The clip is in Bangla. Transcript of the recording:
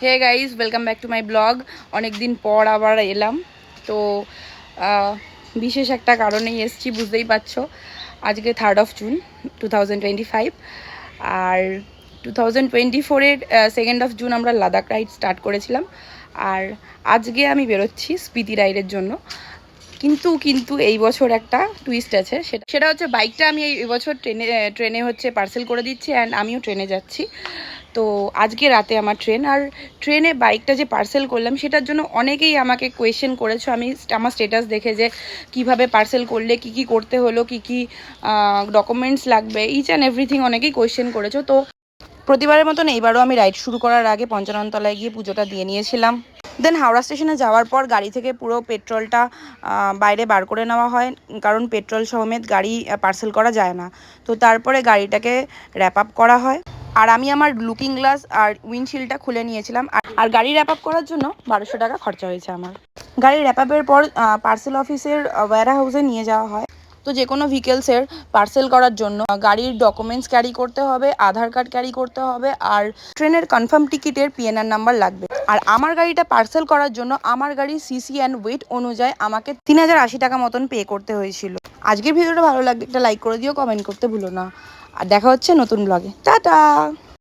Hey guys, welcome back to my blog. অনেক দিন পর আবার এলাম। তো বিশেষ একটা কারণেই এসছি, বুঝতেই পারছো। আজকে 3rd of June 2025, R 2024-এর 2nd of June আমরা লাদাখ রাইড স্টার্ট করেছিলাম। আর আজকে আমি বেরোচ্ছি স্পিতি রাইডের জন্য। কিন্তু এই বছর একটা টুইস্ট আছে, সেটা হচ্ছে বাইকটা আমি এই বছর ট্রেনে হচ্ছে পার্সেল করে দিচ্ছি, অ্যান্ড আমিও ট্রেনে যাচ্ছি। তো আজকে রাতে আমার ট্রেন, আর ট্রেনে বাইকটা যে পার্সেল করলাম সেটার জন্য অনেকেই আমাকে কোয়েশ্চেন করেছো। আমার স্টেটাস দেখে যে কিভাবে পার্সেল করলে, কি করতে হলো, কি ডকুমেন্টস লাগবে, ইচ অ্যান্ড এভরিথিং অনেকেই কোয়েশ্চেন করেছো। তো প্রতিবারের মতন এইবারও আমি রাইড শুরু করার আগে পঞ্চাননতলায় গিয়ে পুজোটা দিয়ে নিয়েছিলাম। দেন হাওড়া স্টেশনে যাওয়ার পর গাড়ি থেকে পুরো পেট্রোলটা বাইরে বার করে নেওয়া হয়, কারণ পেট্রোল সমেত গাড়ি পার্সেল করা যায় না। তো তারপরে গাড়িটাকে র্যাপ আপ করা হয়, আর আমি আমার লুকিং গ্লাস আর উইন্ডশিল্ডটা খুলে নিয়েছিলাম। আর গাড়ি র্যাপ আপ করার জন্য 1200 টাকা খরচা হয়েছে আমার। গাড়ি র্যাপ আপের পর পার্সেল অফিসের ওয়্যার হাউসে নিয়ে যাওয়া হয়। তো যে কোনো ভেহিকেলসের পার্সেল করার জন্য গাড়ির ডকুমেন্টস ক্যারি করতে হবে, আধার কার্ড ক্যারি করতে হবে, আর ট্রেনের কনফার্ম টিকিটের পিএনআর নাম্বার লাগবে। আর আমার গাড়িটা পার্সেল করার জন্য আমার গাড়ির সিসি অ্যান্ড ওয়েট অনুযায়ী আমাকে 3080 টাকা মতন পে করতে হয়েছিল। আজকের ভিডিওটা ভালো লাগলে একটা লাইক করে দিও, কমেন্ট করতে ভুলো না। আর দেখা হচ্ছে নতুন ব্লগে। টাটা।